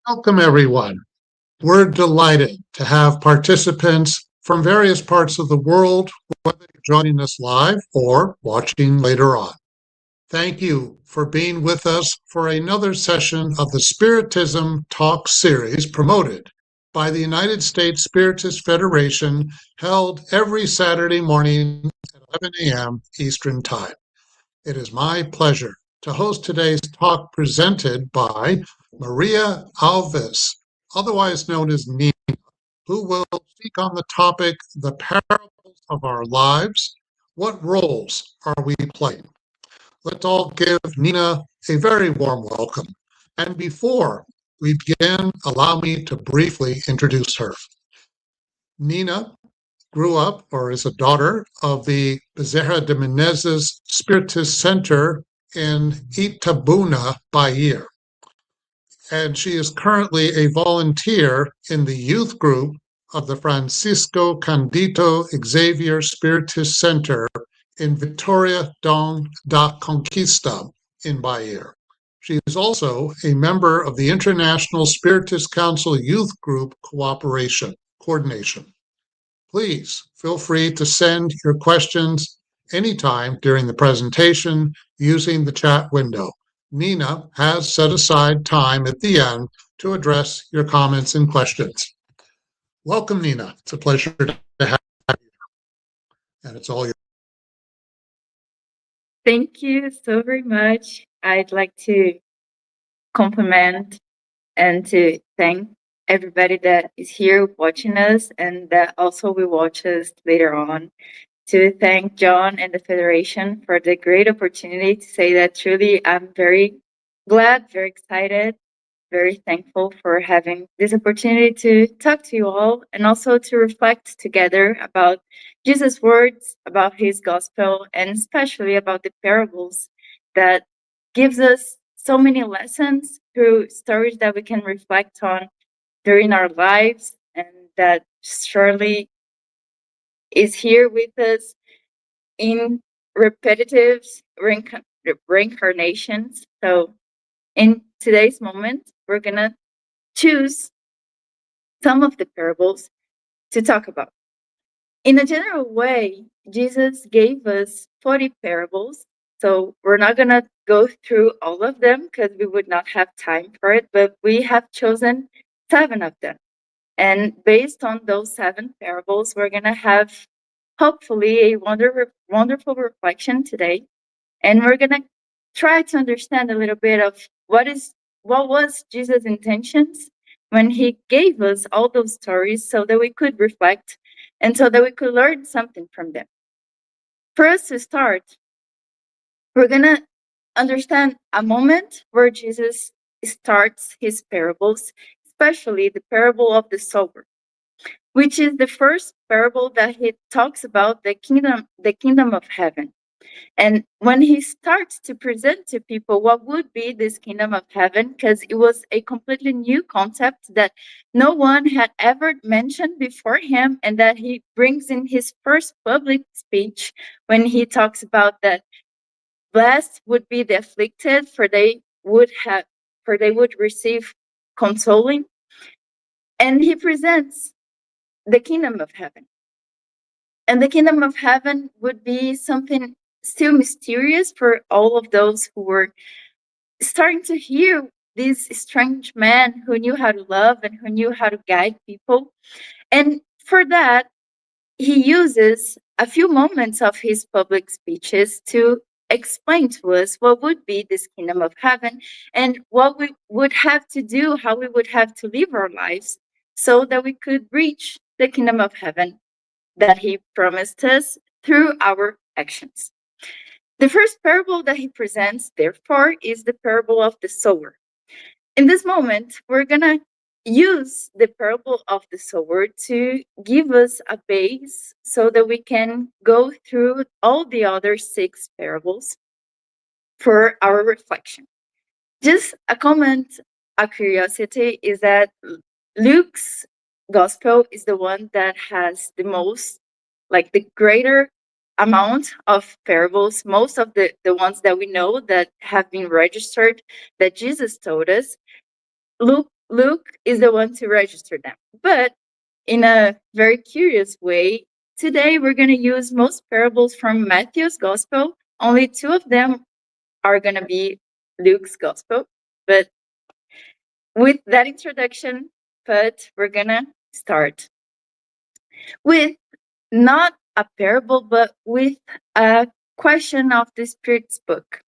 Welcome, everyone. We're delighted to have participants from various parts of the world, whether you're joining us live or watching later on. Thank you for being with us for another session of the Spiritism Talk series promoted by the United States Spiritist Federation, held every Saturday morning at 11 a.m. Eastern Time. It is my pleasure to host today's talk presented by Marina Alves, otherwise known as Nina, who will speak on the topic, The Parables of Our Lives. What roles are we playing? Let's all give Nina a very warm welcome. And before we begin, allow me to briefly introduce her. Nina grew up, or is a daughter, of the Bezerra de Menezes Spiritist Center in Itabuna, Bahia. And she is currently a volunteer in the youth group of the Francisco Cândido Xavier Spiritist Center in Vitória da Conquista in Bahia. She is also a member of the International Spiritist Council Youth Group Coordination. Please feel free to send your questions anytime during the presentation using the chat window. Nina has set aside time at the end to address your comments and questions. Welcome, Nina. It's a pleasure to have you. And it's all yours. Thank you so very much. I'd like to compliment and to thank everybody that is here watching us and that also will watch us later on. To thank John and the Federation for the great opportunity to say that truly I'm very glad, very excited, very thankful for having this opportunity to talk to you all and also to reflect together about Jesus' words, about his gospel, and especially about the parables that gives us so many lessons through stories that we can reflect on during our lives and that surely is here with us in repetitive reincarnations. So in today's moment, we're going to choose some of the parables to talk about. In a general way, Jesus gave us 40 parables. So we're not going to go through all of them because we would not have time for it, but we have chosen 7 of them. And based on those 7 parables, we're going to have hopefully a wonderful reflection today. And we're going to try to understand a little bit of what was Jesus' intentions when he gave us all those stories so that we could reflect and so that we could learn something from them. For us to start, we're going to understand a moment where Jesus starts his parables, especially the parable of the sower, which is the first parable that he talks about the kingdom of heaven. And when he starts to present to people what would be this kingdom of heaven, because it was a completely new concept that no one had ever mentioned before him, and that he brings in his first public speech when he talks about that blessed would be the afflicted, for they would receive consoling. And he presents the kingdom of heaven. And the kingdom of heaven would be something still mysterious for all of those who were starting to hear this strange man who knew how to love and who knew how to guide people. And for that, he uses a few moments of his public speeches to explain to us what would be this kingdom of heaven and what we would have to do, how we would have to live our lives so that we could reach the kingdom of heaven that he promised us through our actions. The first parable that he presents, therefore, is the parable of the sower. In this moment, we're going to use the parable of the sower to give us a base so that we can go through all the other 6 parables for our reflection. Just a comment, a curiosity, is that Luke's gospel is the one that has the most, like the greater amount of parables, most of the ones that we know that have been registered that Jesus told us. Luke Luke is the one to register them. But in a very curious way, today we're going to use most parables from Matthew's gospel. Only 2 of them are going to be Luke's gospel. But with that introduction, we're going to start with not a parable, but with a question of the Spirit's book.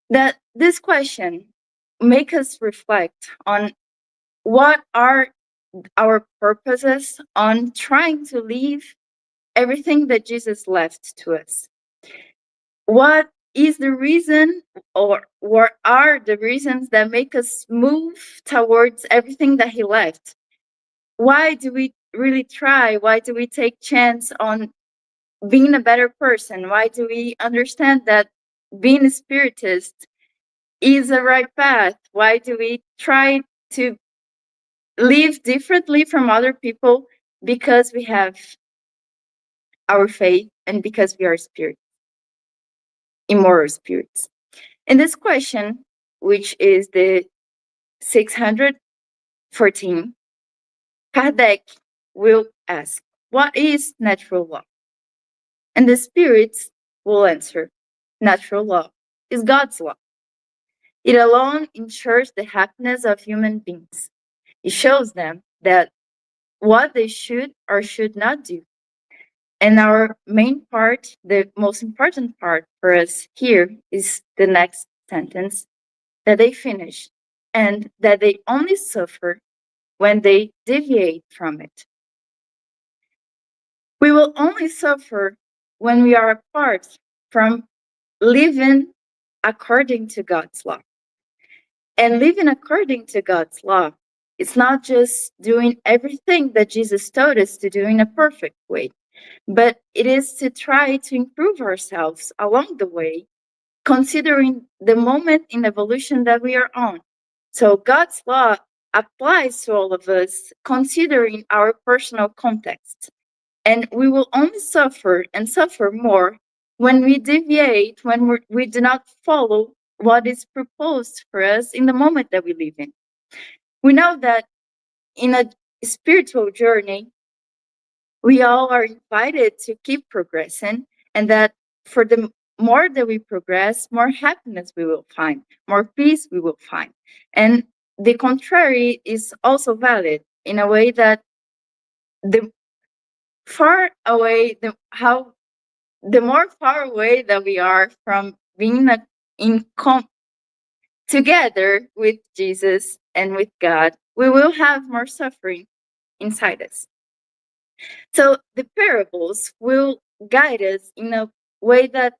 That this question make us reflect on what are our purposes on trying to leave everything that Jesus left to us. What is the reason, or what are the reasons that make us move towards everything that he left? Why do we really try? Why do we take chance on being a better person? Why do we understand that being a spiritist is a right path? Why do we try to live differently from other people? Because we have our faith and because we are spirits, immoral spirits. In this question, which is the 614, Kardec will ask, what is natural law? And the spirits will answer, natural law is God's law. It alone ensures the happiness of human beings. It shows them that what they should or should not do. And our main part, the most important part for us here, is the next sentence, that they finish and that they only suffer when they deviate from it. We will only suffer when we are apart from living according to God's law. And living according to God's law, it's not just doing everything that Jesus told us to do in a perfect way, but it is to try to improve ourselves along the way, considering the moment in evolution that we are on. So God's law applies to all of us, considering our personal context. And we will only suffer and suffer more when we deviate, when we do not follow what is proposed for us in the moment that we live in. We know that in a spiritual journey, we all are invited to keep progressing, and that for the more that we progress, more happiness we will find, more peace we will find. And the contrary is also valid in a way that the far away, the more far away that we are from being together with Jesus and with God, we will have more suffering inside us. So the parables will guide us in a way that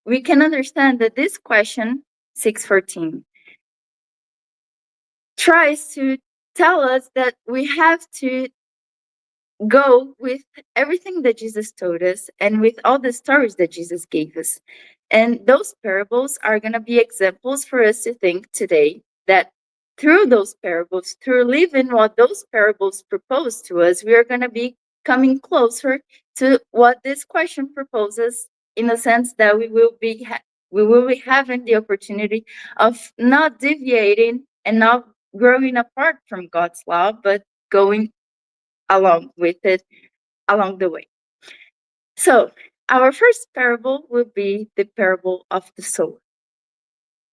we can understand that this question, 614, tries to tell us that we have to go with everything that Jesus told us and with all the stories that Jesus gave us. And those parables are going to be examples for us to think today that through those parables, through living what those parables propose to us, we are going to be coming closer to what this question proposes, in the sense that we will be having the opportunity of not deviating and not growing apart from God's law, but going along with it along the way. So our first parable will be the parable of the sower.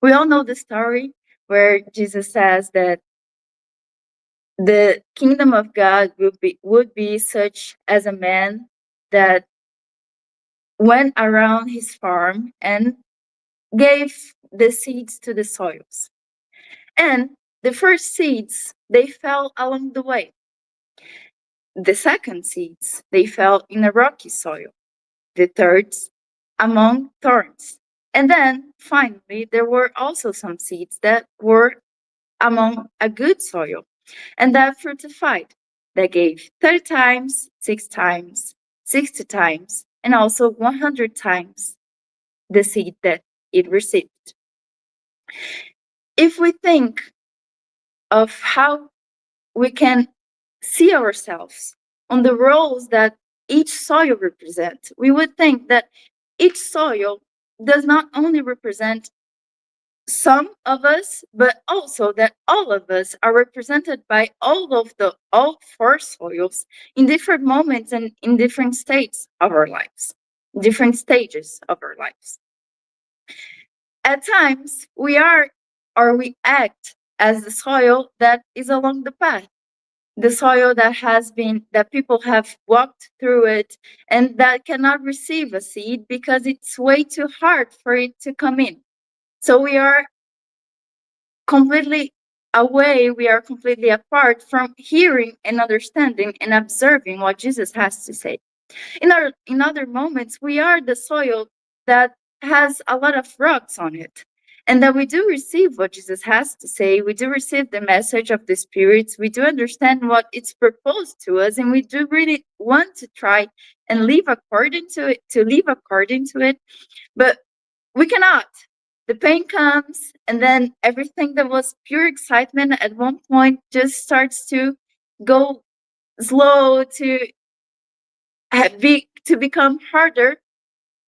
We all know the story where Jesus says that the kingdom of God would be such as a man that went around his farm and gave the seeds to the soils. And the first seeds, they fell along the way. The second seeds, they fell in a rocky soil. The third, among thorns. And then finally, there were also some seeds that were among a good soil, and that fructified, that gave 30 times, 6 times, 60 times, and also 100 times the seed that it received. If we think of how we can see ourselves on the roles that each soil represents, we would think that each soil does not only represent some of us, but also that all of us are represented by all four soils in different moments and in different states of our lives, different stages of our lives. At times, we act as the soil that is along the path, the soil that people have walked through it and that cannot receive a seed because it's way too hard for it to come in. So we are completely away, we are completely apart from hearing and understanding and observing what Jesus has to say. In other moments, we are the soil that has a lot of rocks on it, and that we do receive what Jesus has to say. We do receive the message of the Spirit. We do understand what it's proposed to us, and we do really want to try and live according to it, but we cannot. The pain comes, and then everything that was pure excitement at one point just starts to go slow, to become harder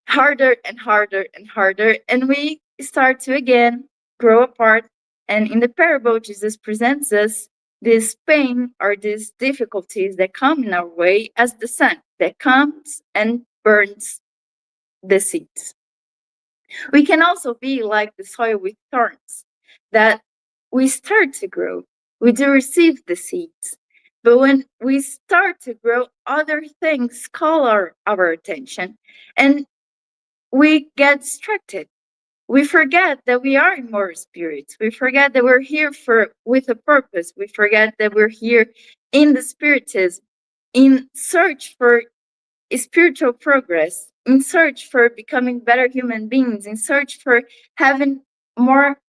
and harder and harder, and we start to again grow apart. And in the parable, Jesus presents us this pain or these difficulties that come in our way as the sun that comes and burns the seeds. We can also be like the soil with thorns, that we start to grow, we do receive the seeds, but when we start to grow, other things call our attention, and we get distracted. We forget that we are immortal spirits. We forget that we're here with a purpose. We forget that we're here in the Spiritism, in search for spiritual progress, in search for becoming better human beings, in search for having more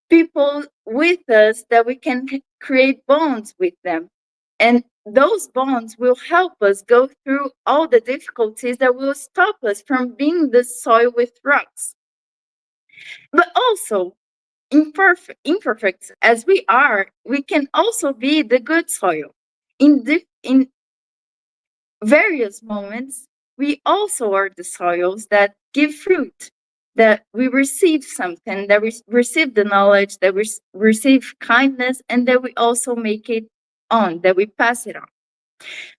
people with us that we can create bonds with them. And those bonds will help us go through all the difficulties that will stop us from being the soil with rocks. But also, imperfect as we are, we can also be the good soil. In various moments, we also are the soils that give fruit, that we receive something, that we receive the knowledge, that we receive kindness, and that we also make it on, that we pass it on.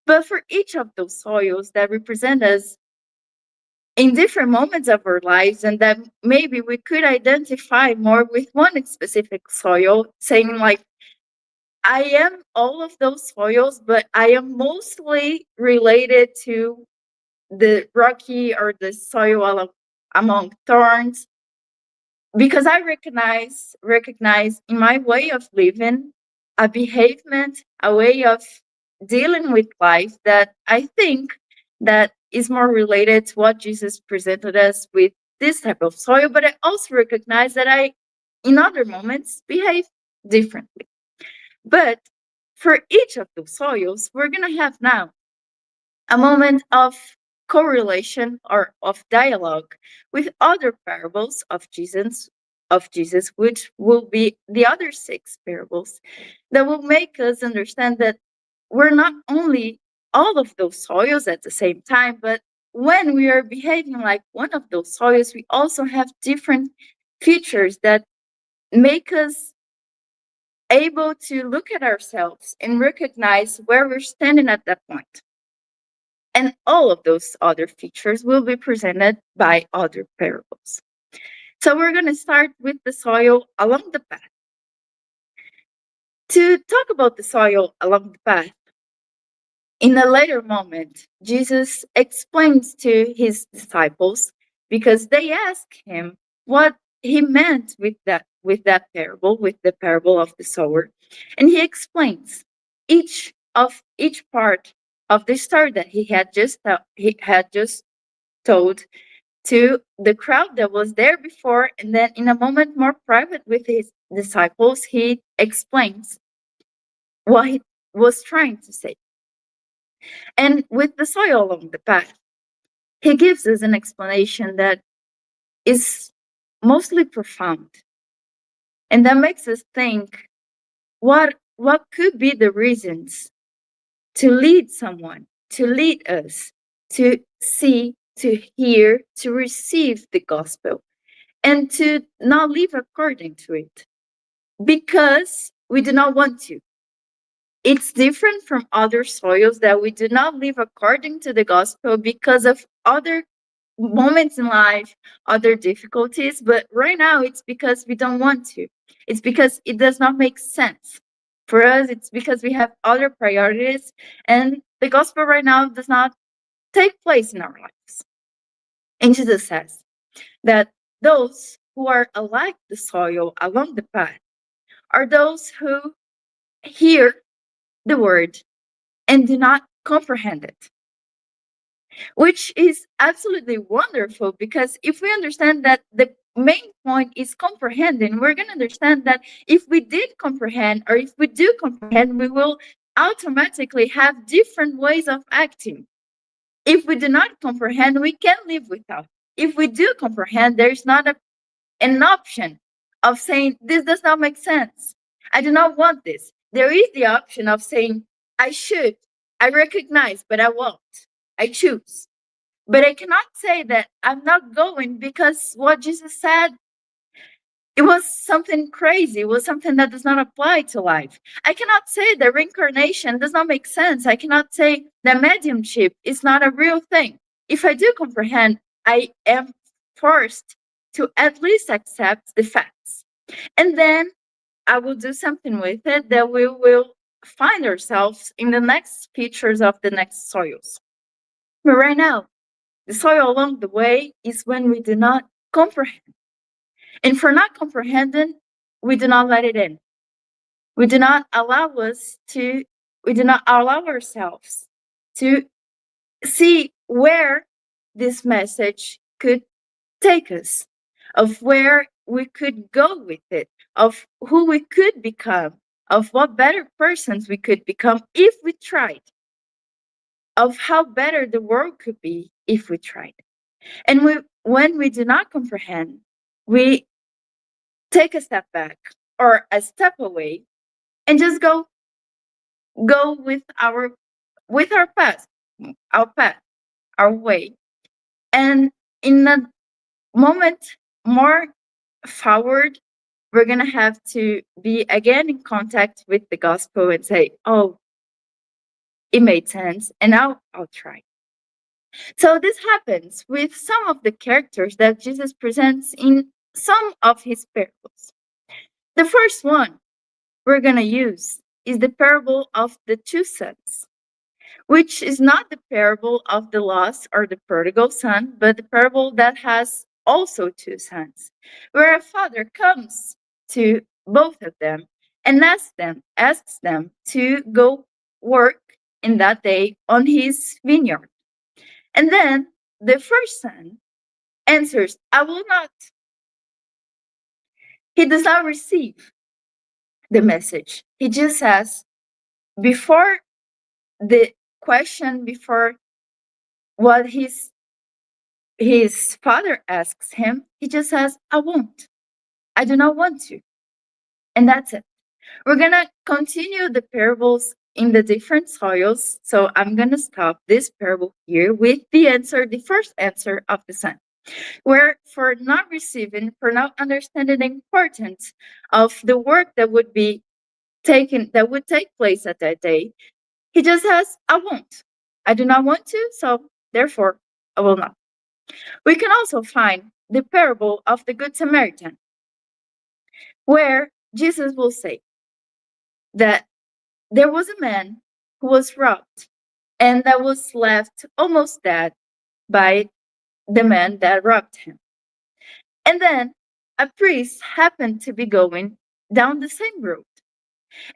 But for each of those soils that represent us in different moments of our lives, and that maybe we could identify more with one specific soil, saying like, I am all of those soils, but I am mostly related to the rocky or the soil among thorns, because I recognize in my way of living a behavement, a way of dealing with life that I think that is more related to what Jesus presented us with this type of soil. But I also recognize that I, in other moments, behave differently. But for each of those soils, we're going to have now a moment of correlation or of dialogue with other parables of Jesus, which will be the other 6 parables that will make us understand that we're not only all of those soils at the same time, but when we are behaving like one of those soils, we also have different features that make us able to look at ourselves and recognize where we're standing at that point. And all of those other features will be presented by other parables. So we're going to start with the soil along the path. To talk about the soil along the path, in a later moment, Jesus explains to his disciples, because they ask him what he meant with that parable, with the parable of the sower. And he explains each part of the story that he had just told to the crowd that was there before, and then in a moment more private with his disciples, he explains what he was trying to say. And with the soil along the path, he gives us an explanation that is mostly profound, and that makes us think what could be the reasons to lead someone, to lead us, to see, to hear, to receive the gospel. and to not live according to it because we do not want to. It's different from other soils that we do not live according to the gospel because of other moments in life, other difficulties. But right now, it's because we don't want to. It's because it does not make sense. For us, it's because we have other priorities, and the gospel right now does not take place in our lives. And Jesus says that those who are alike the soil along the path are those who hear the word and do not comprehend it, which is absolutely wonderful, because if we understand that the main point is comprehending, we're going to understand that if we did comprehend, or if we do comprehend, we will automatically have different ways of acting. If we do not comprehend, we can live without. If we do comprehend, there's not an option of saying, this does not make sense, I do not want this. There is the option of saying, I should, I recognize, but I won't. I choose. But I cannot say that I'm not going because what Jesus said, it was something crazy. It was something that does not apply to life. I cannot say that reincarnation does not make sense. I cannot say that mediumship is not a real thing. If I do comprehend, I am forced to at least accept the facts. And then I will do something with it that we will find ourselves in the next features of the next soils. But right now, the soil along the way is when we do not comprehend. And for not comprehending, we do not let it in. We do not allow ourselves to see where this message could take us, of where we could go with it, of who we could become, of what better persons we could become if we tried, of how better the world could be if we tried. And when we do not comprehend, we take a step back or a step away and just go with our path, our way. And in a moment more forward, we're gonna have to be again in contact with the gospel and say, oh, it made sense, and now I'll try. So this happens with some of the characters that Jesus presents in some of his parables. The first one we're going to use is the parable of the two sons, which is not the parable of the lost or the prodigal son, but the parable that has also two sons, where a father comes to both of them and asks them to go work in that day on his vineyard. And then the first son answers, I will not. He does not receive the message. He just says, before the question, before what his father asks him, he just says, I won't. I do not want to. And that's it. We're going to continue the parables in the different soils. So I'm going to stop this parable here with the first answer of the son, where for not receiving, for not understanding the importance of the work that would take place at that day, he just says, I won't. I do not want to, so therefore I will not. We can also find the parable of the Good Samaritan, where Jesus will say that there was a man who was robbed and that was left almost dead by the man that robbed him. And then a priest happened to be going down the same road.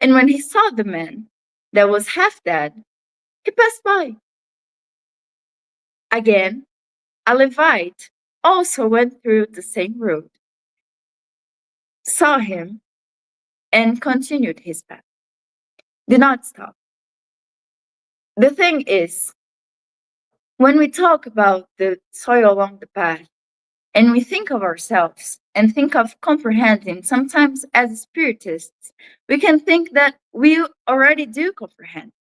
And when he saw the man that was half dead, he passed by. Again, a Levite also went through the same road, saw him, and continued his path. Did not stop. The thing is, when we talk about the soil along the path, and we think of ourselves and think of comprehending, sometimes as spiritists, we can think that we already do comprehend,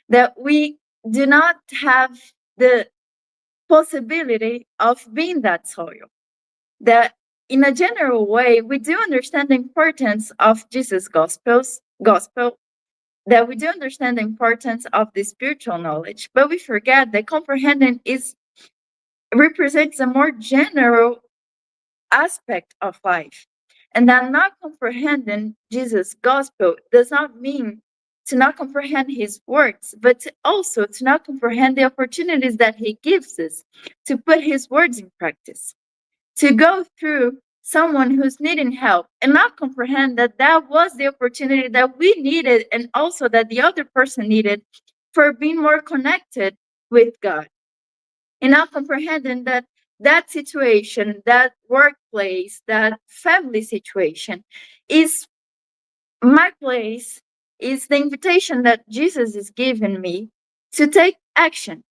that we do not have the possibility of being that soil, that in a general way, we do understand the importance of Jesus' gospel, that we do understand the importance of the spiritual knowledge, but we forget that comprehending represents a more general aspect of life. And that not comprehending Jesus' gospel does not mean to not comprehend his words, but also to not comprehend the opportunities that he gives us to put his words in practice, to go through someone who's needing help and not comprehend that that was the opportunity that we needed and also that the other person needed for being more connected with God. And not comprehending that that situation, that workplace, that family situation is my place, is the invitation that Jesus is giving me to take action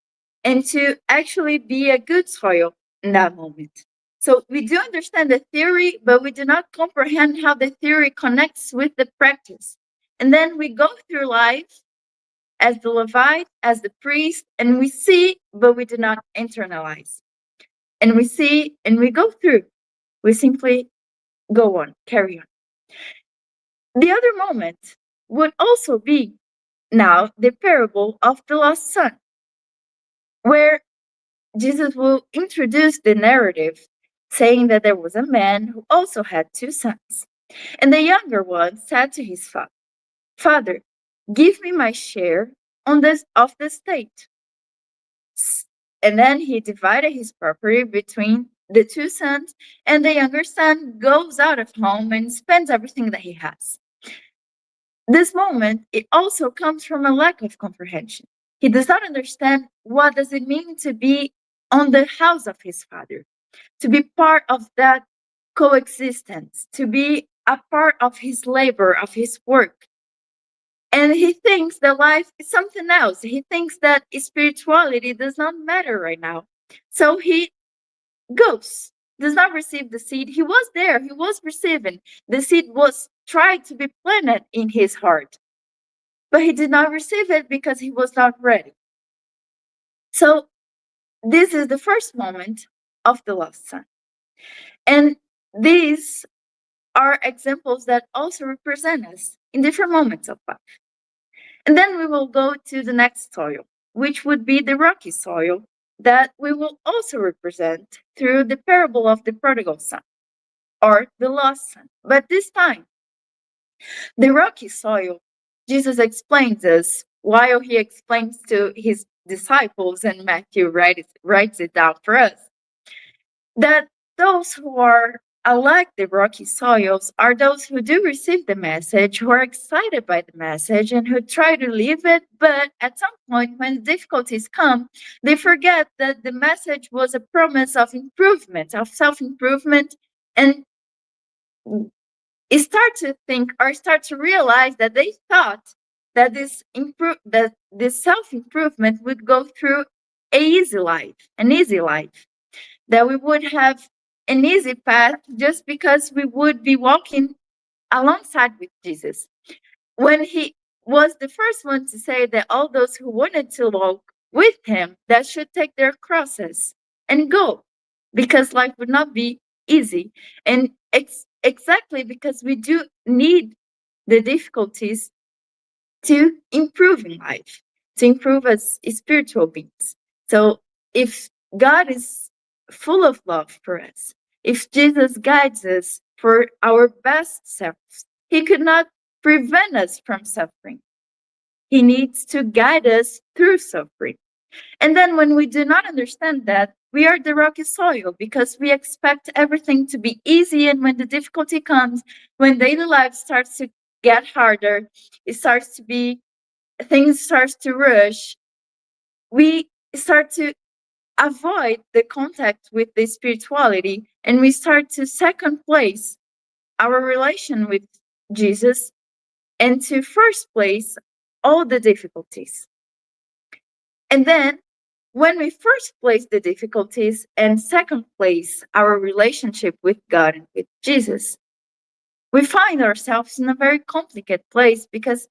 and to actually be a good soil in that moment. So we do understand the theory, but we do not comprehend how the theory connects with the practice. And then we go through life as the Levite, as the priest, and we see, but we do not internalize. And we see, and we go through. We simply go on, carry on. The other moment would also be now the parable of the lost son, where Jesus will introduce the narrative saying that there was a man who also had two sons. And the younger one said to his father, "Father, give me my share of the estate." And then he divided his property between the two sons, and the younger son goes out of home and spends everything that he has. This moment, it also comes from a lack of comprehension. He does not understand what does it mean to be on the house of his father, to be part of that coexistence, to be a part of his labor, of his work. And he thinks that life is something else. He thinks that spirituality does not matter right now. So he goes, does not receive the seed. He was there, he was receiving. The seed was tried to be planted in his heart, but he did not receive it because he was not ready. So this is the first moment of the lost son. And these are examples that also represent us in different moments of life. And then we will go to the next soil, which would be the rocky soil that we will also represent through the parable of the prodigal son or the lost son. But this time, the rocky soil, Jesus explains us while he explains to his disciples, and Matthew writes it down for us, that those who are like the rocky soils are those who do receive the message, who are excited by the message, and who try to live it. But at some point, when difficulties come, they forget that the message was a promise of improvement, of self-improvement, and start to think or start to realize that they thought that this self-improvement would go through an easy life, that we would have an easy path just because we would be walking alongside with Jesus. When he was the first one to say that all those who wanted to walk with him, that should take their crosses and go, because life would not be easy. And exactly because we do need the difficulties to improve in life, to improve as spiritual beings. So if God is full of love for us, if Jesus guides us for our best selves, he could not prevent us from suffering. He needs to guide us through suffering. And then when we do not understand that, we are the rocky soil because we expect everything to be easy. And when the difficulty comes, when daily life starts to get harder, things starts to rush, we start to avoid the contact with the spirituality, and we start to second place our relation with Jesus and to first place all the difficulties. And then when we first place the difficulties and second place our relationship with God and with Jesus, we find ourselves in a very complicated place because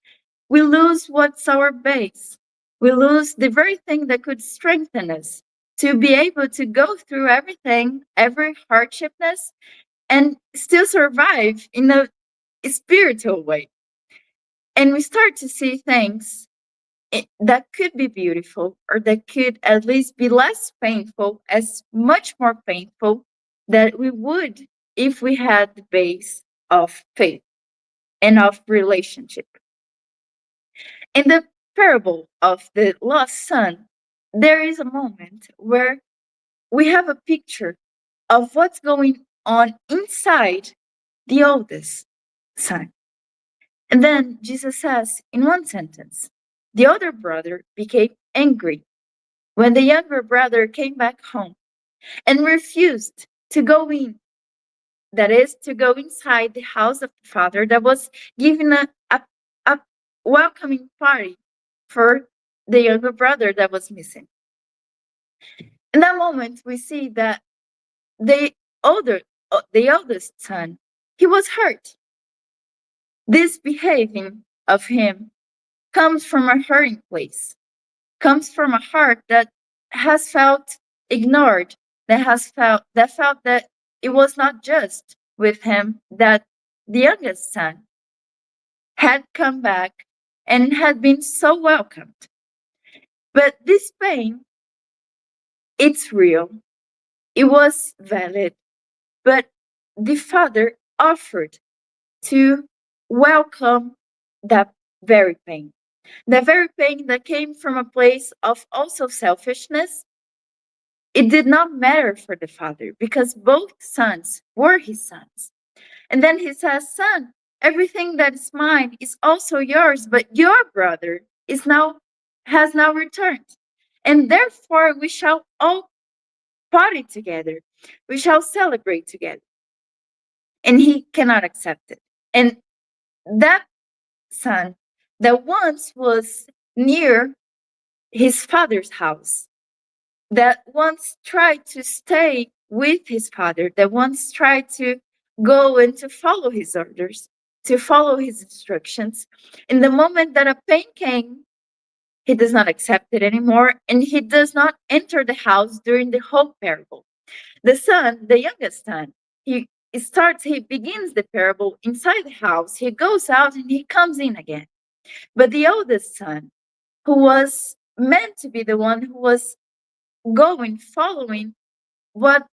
we lose what's our base. We lose the very thing that could strengthen us to be able to go through everything, every hardshipness, and still survive in a spiritual way. And we start to see things that could be beautiful, or that could at least be less painful, as much more painful that we would if we had the base of faith and of relationship. In the parable of the lost son, there is a moment where we have a picture of what's going on inside the oldest son. And then Jesus says in one sentence, the older brother became angry when the younger brother came back home and refused to go in. That is, to go inside the house of the father that was giving a welcoming party for the younger brother that was missing. In that moment, we see that the eldest son, he was hurt. This behaving of him comes from a hurting place, comes from a heart that has felt ignored, that felt that it was not just with him that the youngest son had come back and had been so welcomed. But this pain, it's real. It was valid. But the father offered to welcome that very pain. The very pain that came from a place of also selfishness. It did not matter for the father because both sons were his sons. And then he says, son, everything that is mine is also yours, but your brother has now returned. And therefore we shall all party together. We shall celebrate together. And he cannot accept it. And that son that once was near his father's house, that once tried to stay with his father, that once tried to go and to follow his orders, to follow his instructions, in the moment that a pain came, he does not accept it anymore, and he does not enter the house during the whole parable. The son, the youngest son, he begins the parable inside the house, he goes out and he comes in again. But the oldest son, who was meant to be the one who was following what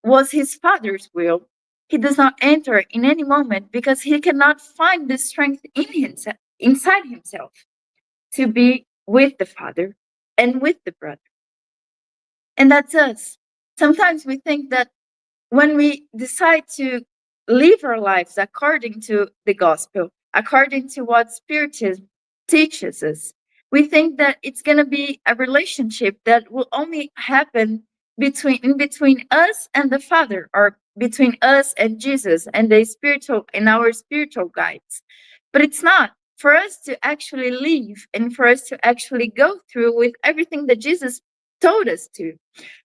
was his father's will, he does not enter in any moment because he cannot find the strength inside himself to be with the father and with the brother. And that's us. Sometimes we think that when we decide to live our lives according to the gospel, according to what Spiritism teaches us, we think that it's going to be a relationship that will only happen between us and the Father, or between us and Jesus and our spiritual guides. But it's not. For us to actually live and for us to actually go through with everything that Jesus told us to,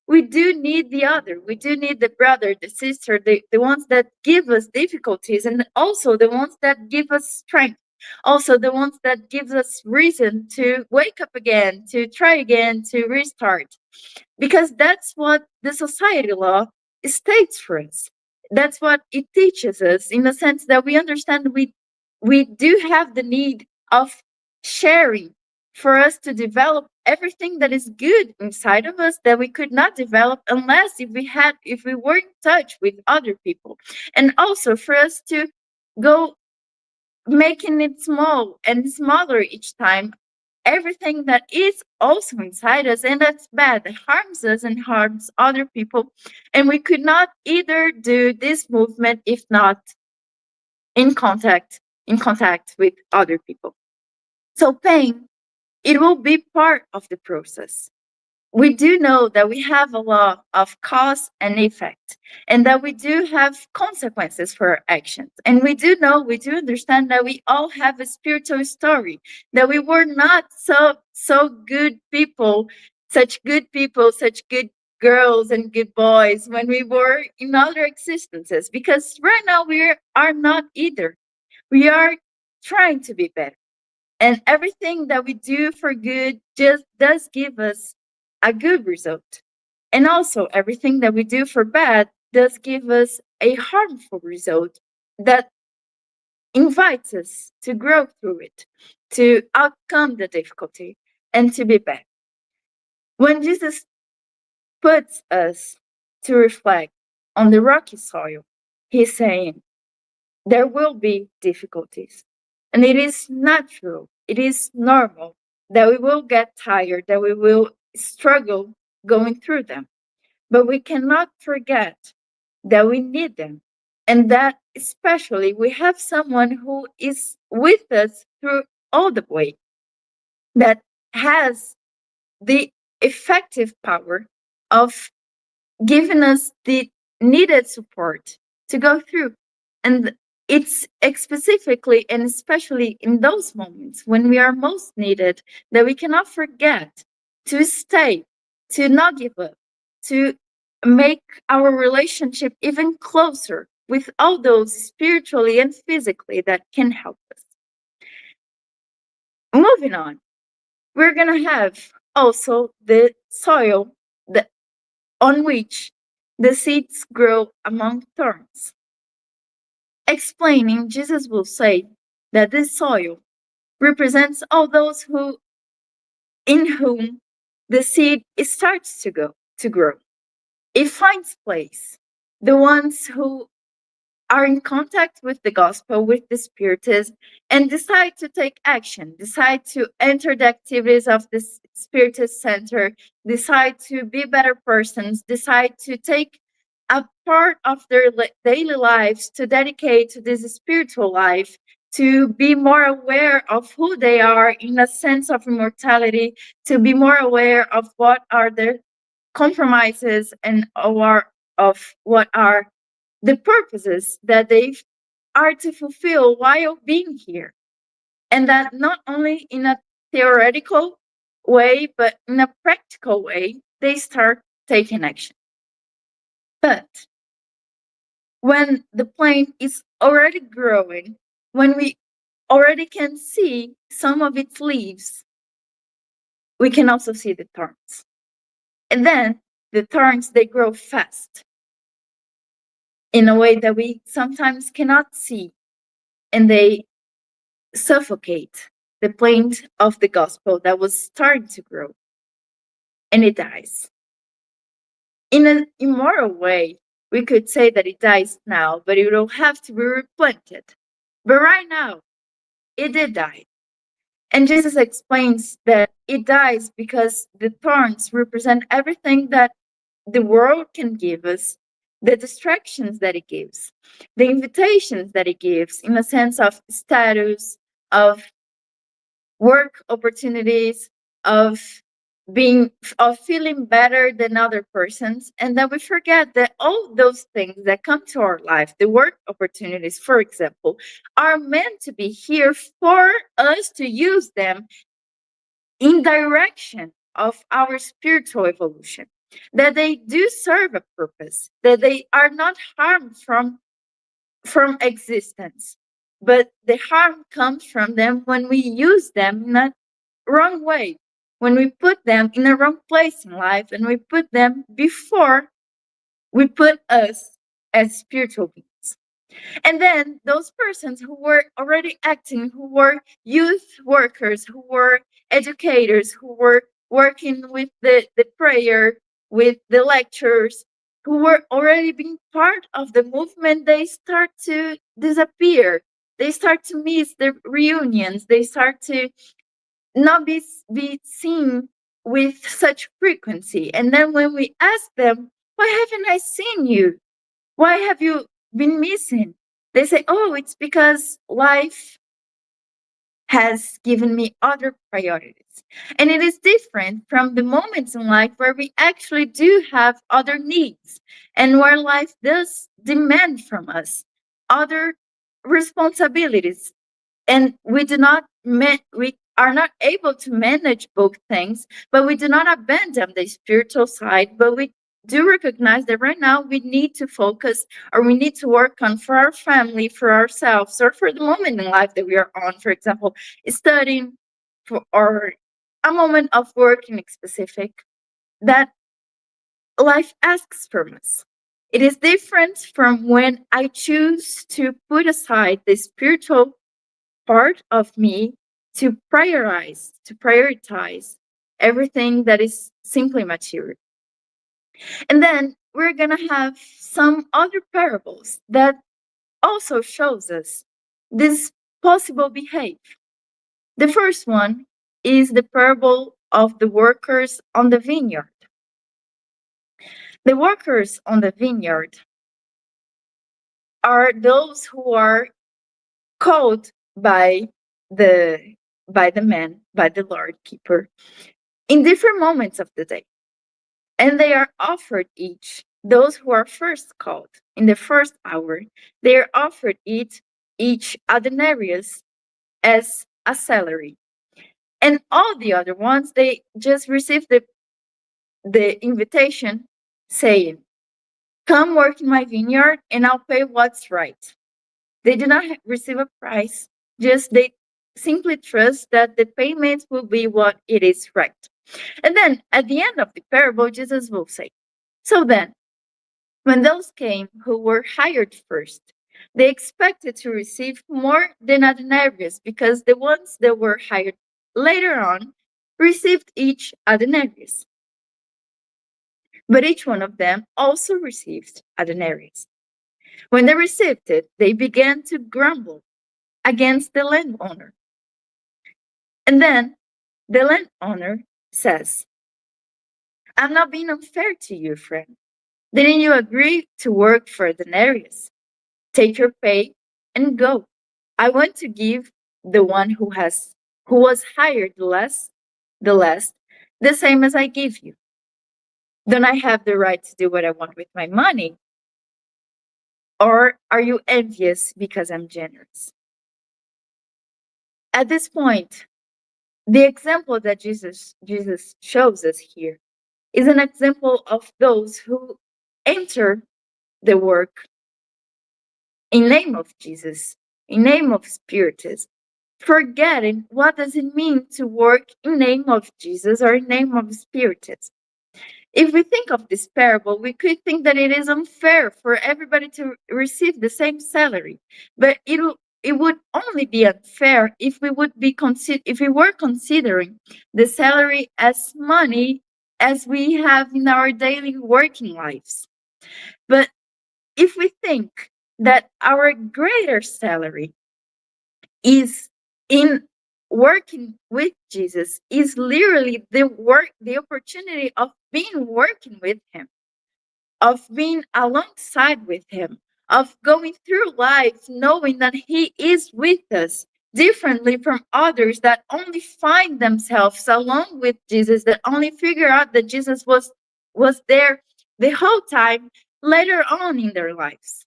we do need the other. We do need the brother, the sister, the ones that give us difficulties, and also the ones that give us strength. Also the ones that gives us reason to wake up again, to try again, to restart. Because that's what the society law states for us. That's what it teaches us, in the sense that we understand we do have the need of sharing for us to develop everything that is good inside of us that we could not develop unless if we were in touch with other people. And also for us to go making it small and smaller each time, everything that is also inside us and that's bad, that harms us and harms other people. And we could not either do this movement if not in contact with other people. So pain, it will be part of the process. We do know that we have a law of cause and effect, and that we do have consequences for our actions. And we do understand that we all have a spiritual story, that we were not so good people, such good girls and good boys when we were in other existences, because right now we are not either. We are trying to be better. And everything that we do for good just does give us a good result. And also everything that we do for bad does give us a harmful result that invites us to grow through it, to overcome the difficulty, and to be better. When Jesus puts us to reflect on the rocky soil, he's saying there will be difficulties. And it is natural, it is normal that we will get tired, that we will struggle going through them. But we cannot forget that we need them. And that especially we have someone who is with us through all the way, that has the effective power of giving us the needed support to go through. And it's specifically and especially in those moments when we are most needed that we cannot forget to stay, to not give up, to make our relationship even closer with all those spiritually and physically that can help us. Moving on, we're going to have also the soil that on which the seeds grow among thorns. Explaining, Jesus will say that this soil represents all those who, in whom the seed starts to grow. It finds place. The ones who are in contact with the gospel, with the Spiritist, and decide to take action, decide to enter the activities of the Spiritist Center, decide to be better persons, decide to take a part of their daily lives to dedicate to this spiritual life, to be more aware of who they are in a sense of immortality, to be more aware of what are their compromises and aware of what are the purposes that they are to fulfill while being here. And that not only in a theoretical way, but in a practical way, they start taking action. But when the plant is already growing, when we already can see some of its leaves, we can also see the thorns. And then the thorns, they grow fast in a way that we sometimes cannot see, and they suffocate the plant of the gospel that was starting to grow, and it dies. In an immoral way, we could say that it dies now, but it will have to be replanted. But right now, it did die. And Jesus explains that it dies because the thorns represent everything that the world can give us, the distractions that it gives, the invitations that it gives in a sense of status, of work opportunities, of feeling better than other persons, and that we forget that all those things that come to our life, the work opportunities, for example, are meant to be here for us to use them in direction of our spiritual evolution, that they do serve a purpose, that they are not harmed from existence, but the harm comes from them when we use them in a wrong way, when we put them in a wrong place in life, and we put them before we put us as spiritual beings. And then those persons who were already acting, who were youth workers, who were educators, who were working with the prayer, with the lectures, who were already being part of the movement, they start to disappear. They start to miss the reunions. They start to not be seen with such frequency. And then when we ask them, why haven't I seen you? Why have you been missing? They say, oh, it's because life has given me other priorities. And it is different from the moments in life where we actually do have other needs and where life does demand from us other responsibilities. And we are not able to manage both things, but we do not abandon the spiritual side, but we do recognize that right now we need to focus, or we need to work on for our family, for ourselves, or for the moment in life that we are on, for example, studying or a moment of work in specific that life asks from us. It is different from when I choose to put aside the spiritual part of me to prioritize everything that is simply material. And then we're going to have some other parables that also shows us this possible behavior. The first one is the parable of the workers on the vineyard. The workers on the vineyard are those who are called by the Lord keeper in different moments of the day. And they are offered each, those who are first called in the first hour, they are offered each a denarius as a salary. And all the other ones, they just receive the invitation saying, come work in my vineyard and I'll pay what's right. They do not receive a price, just they simply trust that the payment will be what it is right. And then at the end of the parable, Jesus will say, so then, when those came who were hired first, they expected to receive more than a denarius because the ones that were hired later on received each a denarius. But each one of them also received a denarius. When they received it, they began to grumble against the landowner. And then the landowner says, I'm not being unfair to you, friend. Didn't you agree to work for a denarius? Take your pay and go. I want to give the one who was hired the last, the same as I give you. Don't I have the right to do what I want with my money? Or are you envious because I'm generous? At this point, the example that Jesus shows us here is an example of those who enter the work in name of Jesus, in name of Spiritism, forgetting what does it mean to work in name of Jesus or in name of Spiritism. If we think of this parable, we could think that it is unfair for everybody to receive the same salary, but it would only be unfair if we were considering the salary as money as we have in our daily working lives. But if we think that our greater salary is in working with Jesus, is literally the opportunity of being working with him, of being alongside with him, of going through life knowing that he is with us, differently from others that only find themselves along with Jesus, that only figure out that Jesus was there the whole time later on in their lives.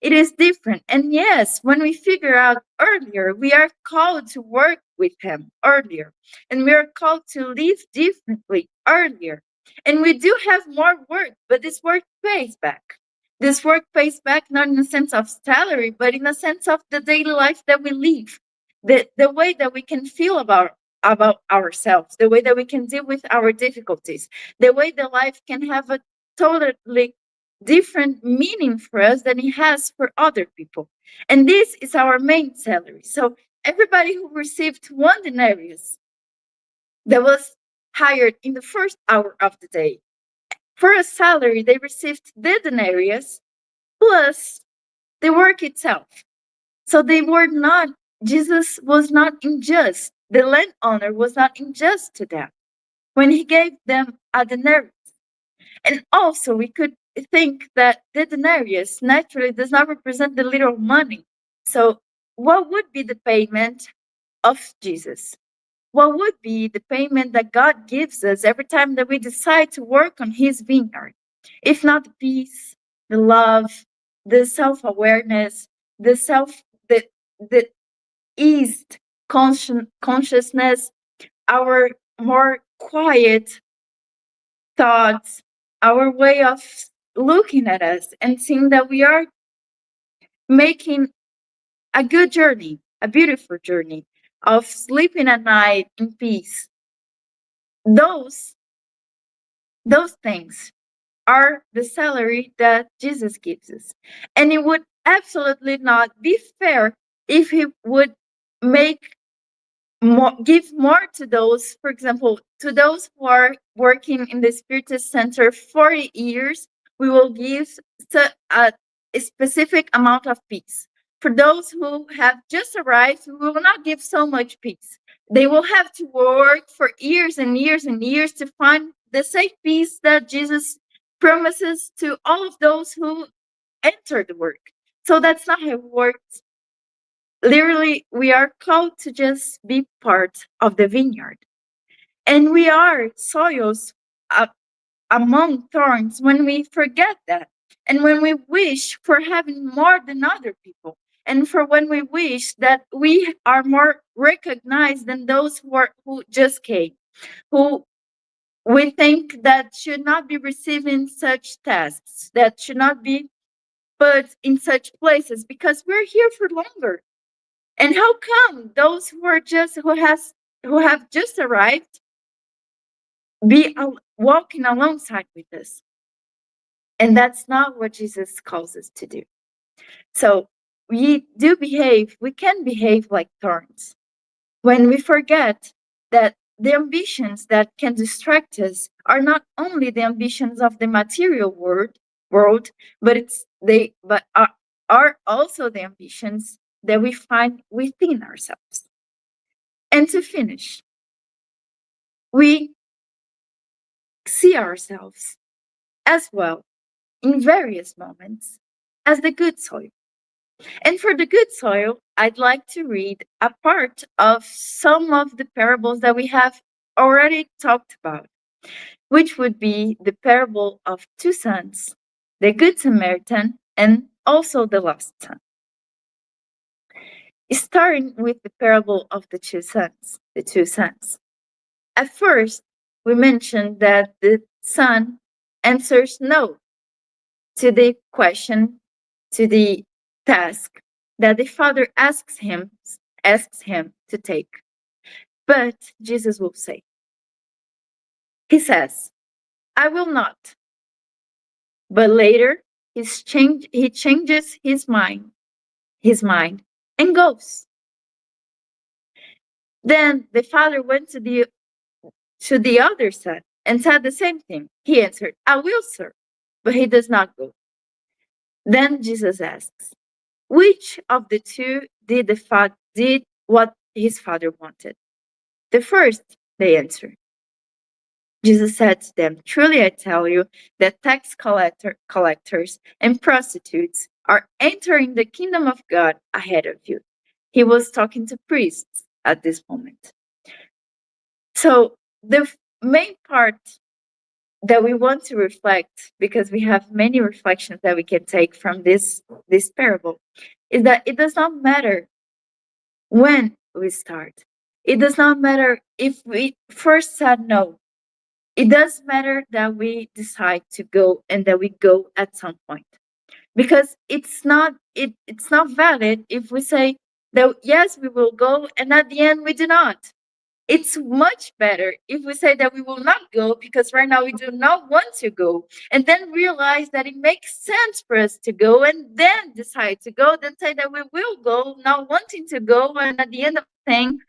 It is different. And yes, when we figure out earlier, we are called to work with him earlier, and we are called to live differently earlier. And we do have more work, but this work pays back. This work pays back not in the sense of salary, but in the sense of the daily life that we live, the way that we can feel about ourselves, the way that we can deal with our difficulties, the way that life can have a totally different meaning for us than it has for other people. And this is our main salary. So everybody who received one denarius that was hired in the first hour of the day, for a salary, they received the denarius plus the work itself. So Jesus was not unjust. The landowner was not unjust to them when he gave them a denarius. And also, we could think that the denarius naturally does not represent the literal money. So, what would be the payment of Jesus? What would be the payment that God gives us every time that we decide to work on his vineyard? If not the peace, the love, the self-awareness, the eased consciousness, our more quiet thoughts, our way of looking at us and seeing that we are making a good journey, a beautiful journey of sleeping at night in peace. Those things are the salary that Jesus gives us. And it would absolutely not be fair if he would give more to those, for example, to those who are working in the Spiritist Center 40 years, we will give a specific amount of peace. For those who have just arrived, we will not give so much peace. They will have to work for years and years and years to find the same peace that Jesus promises to all of those who enter the work. So that's not how it works. Literally, we are called to just be part of the vineyard. And we are soils among thorns when we forget that. And when we wish for having more than other people. And for when we wish that we are more recognized than those who just came, who we think that should not be receiving such tasks, that should not be put in such places, because we're here for longer. And how come those who have just arrived be walking alongside with us? And that's not what Jesus calls us to do. So we can behave like thorns when we forget that the ambitions that can distract us are not only the ambitions of the material world, but are also the ambitions that we find within ourselves. And to finish, we see ourselves as well in various moments as the good soil. And for the good soil, I'd like to read a part of some of the parables that we have already talked about, which would be the parable of two sons, the Good Samaritan, and also the lost son. Starting with the parable of the two sons. At first, we mentioned that the son answers no to the question, to the task that the father asks him to take. But Jesus will say, he says, I will not. But later, he changes his mind and goes. Then the father went to the other son and said the same thing. He answered, I will, sir. But he does not go. Then Jesus asks, which of the two did what his father wanted? The first, they answered. Jesus said to them, truly I tell you that tax collectors and prostitutes are entering the kingdom of God ahead of you. He was talking to priests at this moment. So the main part that we want to reflect, because we have many reflections that we can take from this parable, is that it does not matter when we start. It does not matter if we first said no. It does matter that we decide to go and that we go at some point. Because it's not valid if we say that yes, we will go, and at the end we do not. It's much better if we say that we will not go because right now we do not want to go, and then realize that it makes sense for us to go, and then decide to go, then say that we will go, not wanting to go, and at the end of the thing,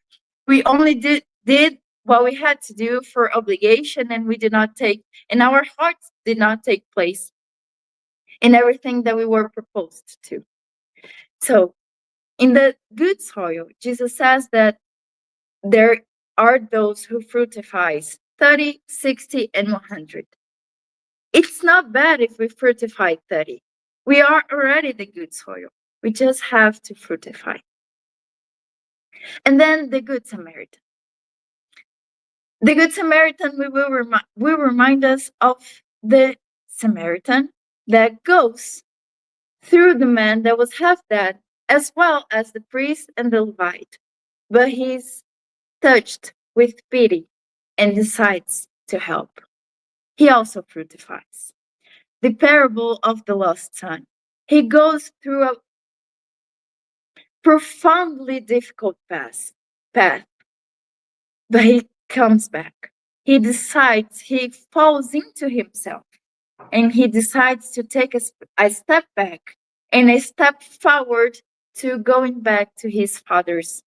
we only did what we had to do for obligation, and we did not take, and our hearts did not take place in everything that we were proposed to. So, in the good soil, Jesus says that there are those who fructifies 30, 60, and 100. It's not bad if we fructify 30. We are already the good soil. We just have to fructify. And then the Good Samaritan. The Good Samaritan will remind us of the Samaritan that goes through the man that was half dead, as well as the priest and the Levite. But he's touched with pity and decides to help. He also fructifies. The parable of the lost son. He goes through a profoundly difficult path, but he comes back. He decides, he falls into himself, and he decides to take a step back and a step forward to going back to his father's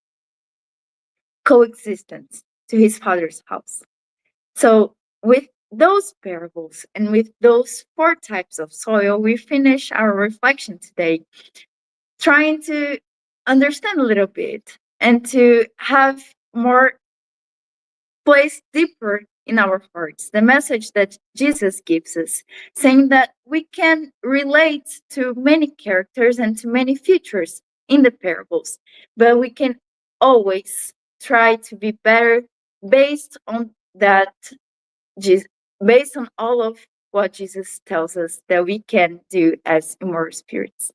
coexistence, to his father's house. So with those parables and with those 4 types of soil, we finish our reflection today, trying to understand a little bit and to have more place deeper in our hearts the message that Jesus gives us, saying that we can relate to many characters and to many futures in the parables, but we can always try to be better based on that, based on all of what Jesus tells us that we can do as immortal spirits.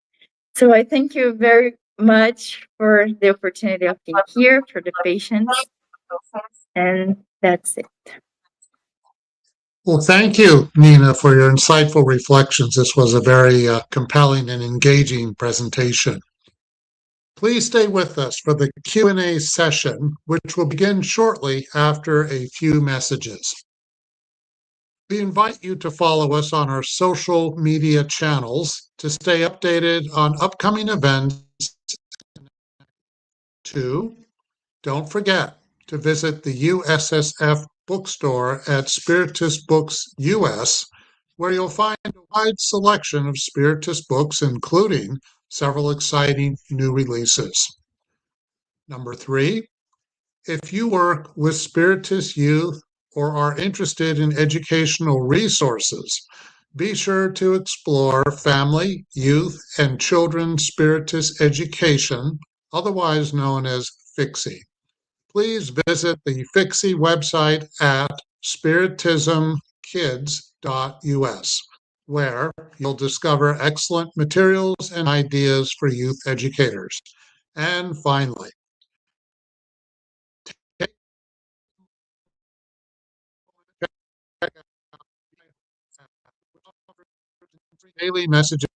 So I thank you very much for the opportunity of being here, for the patience, and that's it. Well, thank you, Nina, for your insightful reflections. This was a very compelling and engaging presentation. Please stay with us for the Q&A session, which will begin shortly after a few messages. We invite you to follow us on our social media channels to stay updated on upcoming events. 2, don't forget to visit the USSF bookstore at Spiritist Books US, where you'll find a wide selection of Spiritist books, including several exciting new releases. Number 3, if you work with Spiritist youth or are interested in educational resources, be sure to explore family, youth, and children's Spiritist education, otherwise known as FIXIE. Please visit the FIXIE website at spiritismkids.us, where you'll discover excellent materials and ideas for youth educators. And finally, daily messages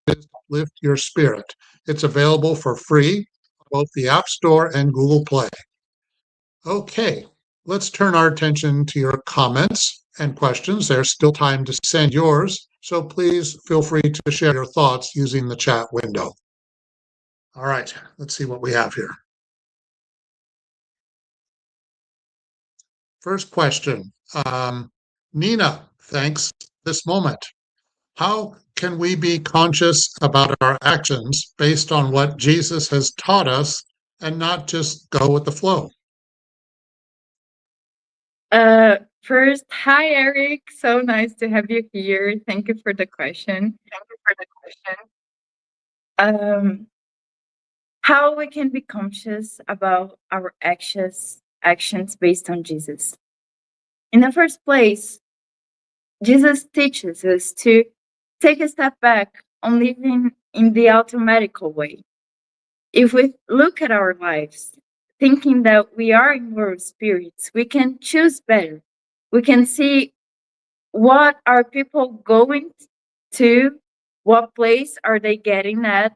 lift your spirit. It's available for free on both the App Store and Google Play. Okay, let's turn our attention to your comments and questions. There's still time to send yours, so please feel free to share your thoughts using the chat window. All right, let's see what we have here. First question. Nina, thanks this moment. How can we be conscious about our actions based on what Jesus has taught us and not just go with the flow? First, hi, Eric. So nice to have you here. Thank you for the question. How we can be conscious about our actions based on Jesus. In the first place, Jesus teaches us to take a step back on living in the automatical way. If we look at our lives, thinking that we are immortal spirits, we can choose better. We can see what are people going to, what place are they getting at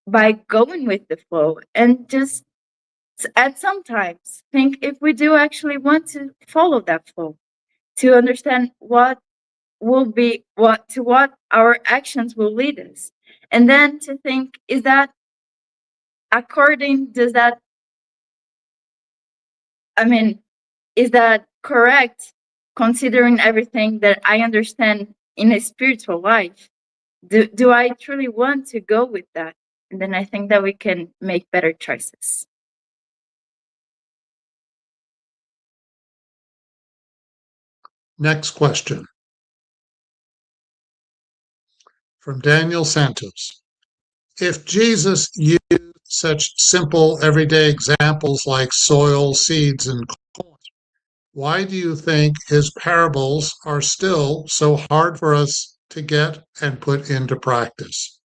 by going with the flow, and just at sometimes think if we do actually want to follow that flow, to understand what will be what our actions will lead us, and then to think, is that is that correct considering everything that I understand in a spiritual life? Do I truly want to go with that? And then I think that we can make better choices. Next question. From Daniel Santos. If Jesus used such simple everyday examples like soil, seeds, and corn, why do you think his parables are still so hard for us to get and put into practice?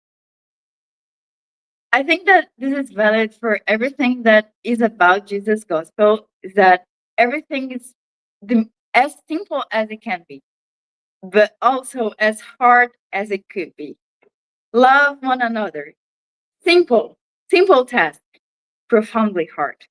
I think that this is valid for everything that is about Jesus' gospel, is that everything is as simple as it can be, but also as hard as it could be. Love one another. Simple task, profoundly hard.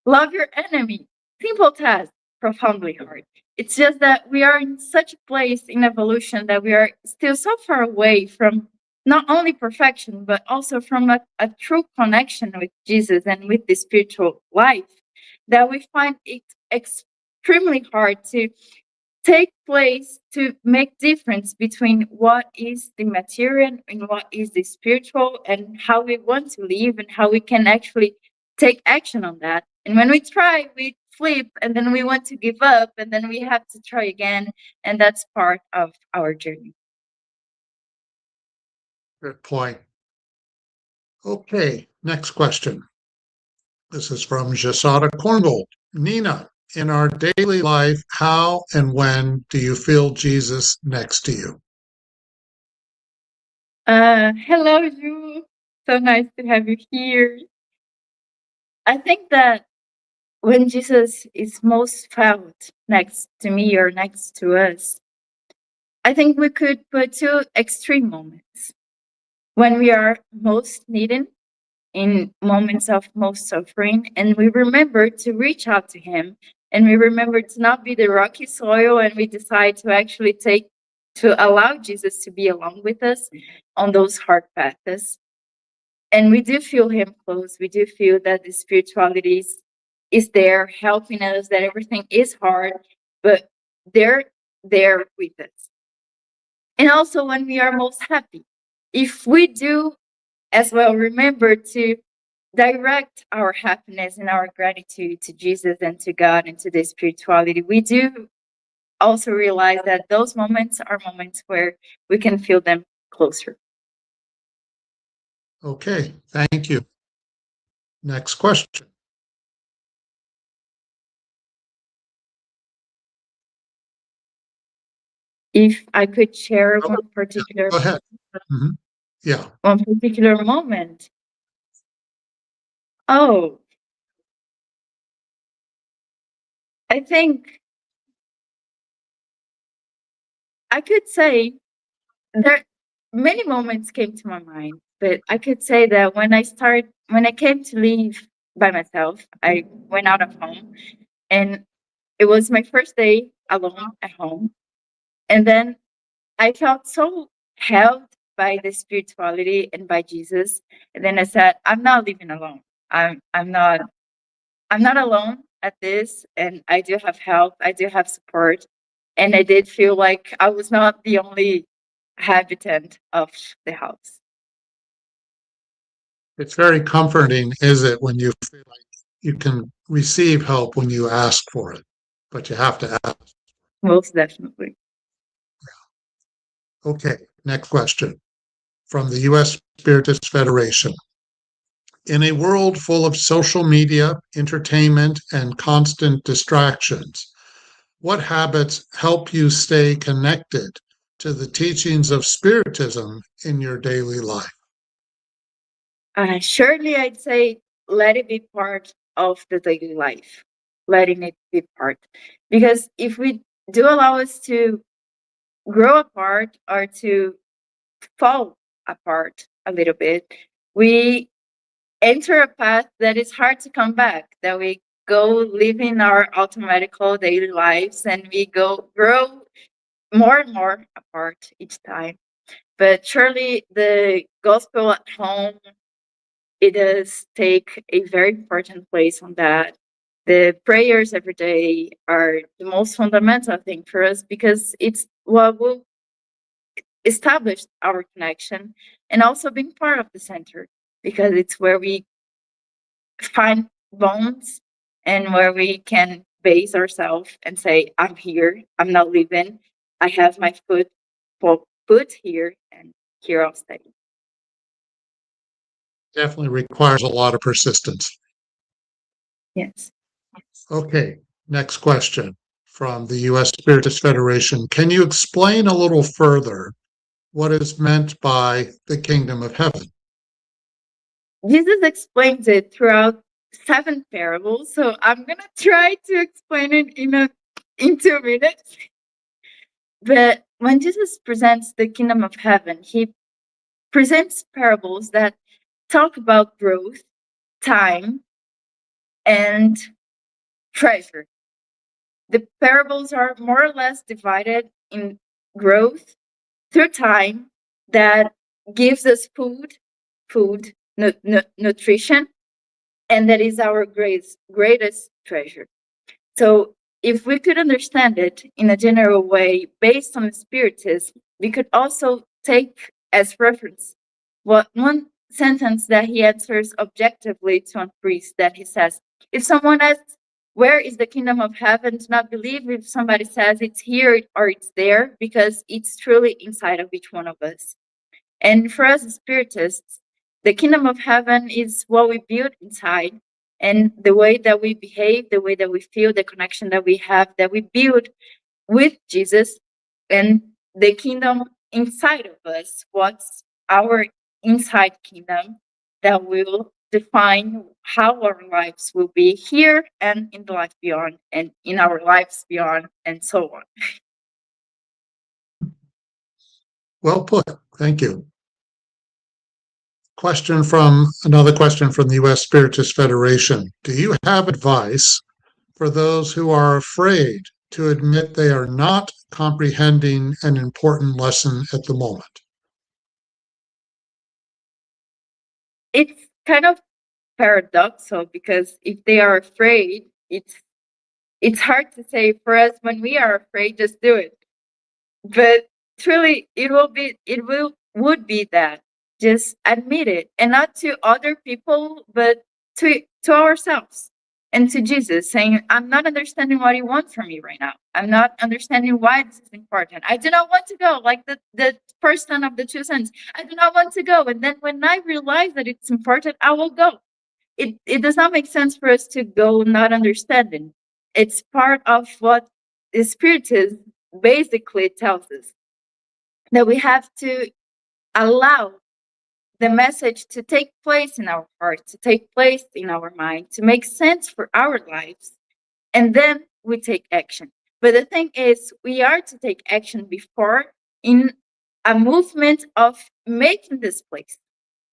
Love your enemy. Simple task, profoundly hard. It's just that we are in such a place in evolution that we are still so far away from not only perfection, but also from a true connection with Jesus and with the spiritual life, that we find it extremely hard to take place, to make difference between what is the material and what is the spiritual, and how we want to live and how we can actually take action on that. And when we try, we flip, and then we want to give up, and then we have to try again, and that's part of our journey. Good point. Okay, next question. This is from Jasada Corngold. Nina, in our daily life, how and when do you feel Jesus next to you? Hello, Ju. So nice to have you here. I think that when Jesus is most felt next to me or next to us, I think we could put two extreme moments. When we are most needed, in moments of most suffering, and we remember to reach out to Him, and we remember to not be the rocky soil, and we decide to actually allow Jesus to be along with us on those hard paths. And we do feel Him close. We do feel that the spirituality is there helping us, that everything is hard, but they're there with us. And also when we are most happy, if we do as well remember to direct our happiness and our gratitude to Jesus and to God and to the spirituality, we do also realize that those moments are moments where we can feel them closer. Okay, thank you. Next question. If I could share one particular Go ahead. Mm-hmm. Yeah. one particular moment. Oh, I think I could say there many moments came to my mind, but I could say that when I came to live by myself, I went out of home, and it was my first day alone at home. And then I felt so held by the spirituality and by Jesus. And then I said, I'm not living alone. I'm not alone at this, and I do have help. I do have support. And I did feel like I was not the only habitant of the house. It's very comforting, is it, when you feel like you can receive help when you ask for it, but you have to ask. Most definitely. Okay, next question from the U.S. Spiritist Federation. In a world full of social media, entertainment, and constant distractions, what habits help you stay connected to the teachings of Spiritism in your daily life? Surely I'd say let it be part of the daily life, letting it be part. Because if we do allow us to grow apart or to fall apart a little bit, we enter a path that is hard to come back, that we go living our automatical daily lives and we grow more and more apart each time. But surely the gospel at home, it does take a very important place on that. The prayers every day are the most fundamental thing for us because it's what will establish our connection, and also being part of the center because it's where we find bonds and where we can base ourselves and say, I'm here, I'm not leaving, I have my foot here, and here I'll stay. Definitely requires a lot of persistence. Yes. Okay, next question from the U.S. Spiritist Federation. Can you explain a little further what is meant by the kingdom of heaven? Jesus explains it throughout 7 parables, so I'm gonna try to explain it in 2 minutes. But when Jesus presents the kingdom of heaven, he presents parables that talk about growth, time, and treasure. the parables are more or less divided in growth through time that gives us nutrition, and that is our greatest treasure. So if we could understand it in a general way based on Spiritism, we could also take as reference one sentence that he answers objectively to a priest, that he says, if someone asks, where is the kingdom of heaven? Do not believe if somebody says it's here or it's there, because it's truly inside of each one of us. And for us Spiritists, the kingdom of heaven is what we build inside, and the way that we behave, the way that we feel, the connection that we have, that we build with Jesus, and the kingdom inside of us, what's our inside kingdom that will define how our lives will be here and in the life beyond, and in our lives beyond, and so on. Well put. Thank you. Another question from the U.S. Spiritist Federation. Do you have advice for those who are afraid to admit they are not comprehending an important lesson at the moment? It's kind of paradoxical, because if they are afraid, it's hard to say for us. When we are afraid, just do it. But truly, would be that, just admit it, and not to other people, but to ourselves and to Jesus, saying, I'm not understanding what you want from me right now. I'm not understanding why this is important. I do not want to go, like the first son of the two sons. I do not want to go. And then when I realize that it's important, I will go. It does not make sense for us to go not understanding. It's part of what the Spiritism basically tells us, that we have to allow the message to take place in our heart, to take place in our mind, to make sense for our lives, and then we take action. But the thing is, we are to take action before, in a movement of making this place.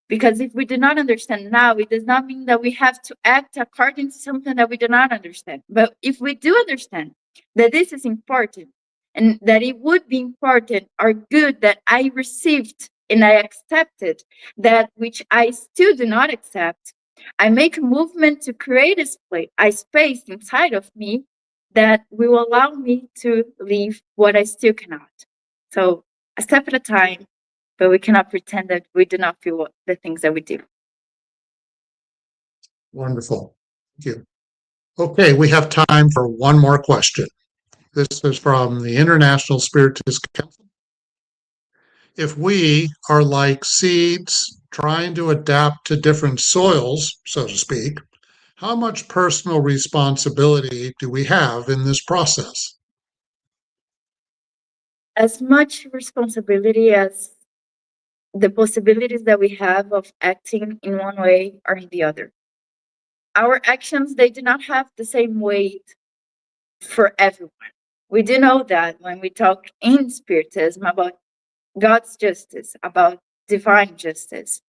Because if we do not understand now, it does not mean that we have to act according to something that we do not understand. But if we do understand that this is important, and that it would be important or good that I received and I accepted, that which I still do not accept, I make a movement to create a space inside of me that will allow me to leave what I still cannot. So a step at a time, but we cannot pretend that we do not feel the things that we do. Wonderful. Thank you. Okay, we have time for one more question. This is from the International Spiritist Council. If we are like seeds trying to adapt to different soils, so to speak, how much personal responsibility do we have in this process? As much responsibility as the possibilities that we have of acting in one way or in the other. Our actions, they do not have the same weight for everyone. We do know that when we talk in Spiritism about God's justice, about divine justice,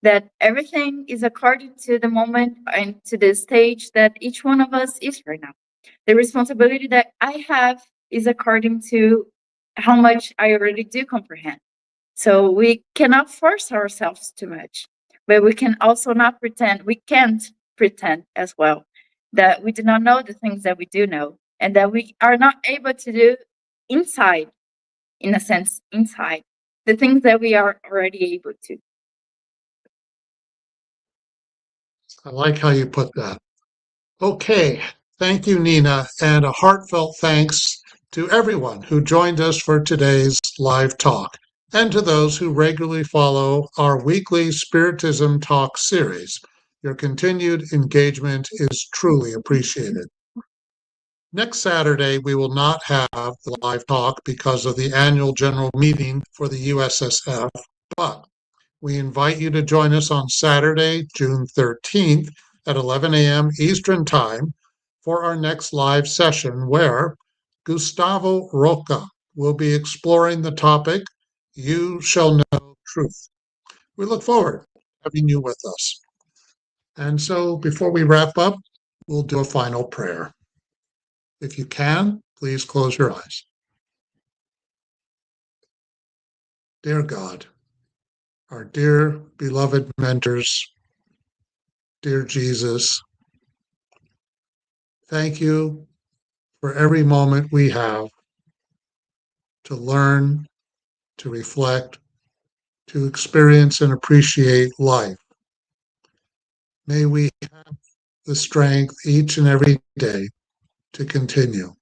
that everything is according to the moment and to the stage that each one of us is right now. The responsibility that I have is according to how much I already do comprehend. So we cannot force ourselves too much, but we can also not pretend, we can't pretend as well, that we do not know the things that we do know, and that we are not able to do inside, in a sense, inside, the things that we are already able to. I like how you put that. Okay, thank you, Nina, and a heartfelt thanks to everyone who joined us for today's live talk, and to those who regularly follow our weekly Spiritism Talk series. Your continued engagement is truly appreciated. Next Saturday, we will not have the live talk because of the annual general meeting for the USSF, but we invite you to join us on Saturday, June 13th at 11 a.m. Eastern Time for our next live session, where Gustavo Roca will be exploring the topic, You Shall Know Truth. We look forward to having you with us. And so before we wrap up, we'll do a final prayer. If you can, please close your eyes. Dear God, our dear beloved mentors, dear Jesus, thank you for every moment we have to learn, to reflect, to experience and appreciate life. May we have the strength each and every day to continue.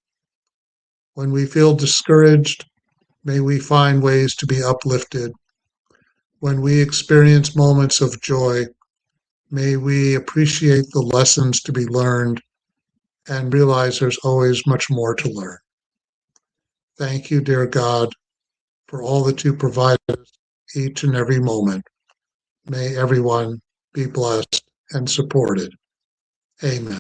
When we feel discouraged, may we find ways to be uplifted. When we experience moments of joy, may we appreciate the lessons to be learned and realize there's always much more to learn. Thank you, dear God, for all that you provide us each and every moment. May everyone be blessed and supported. Amen.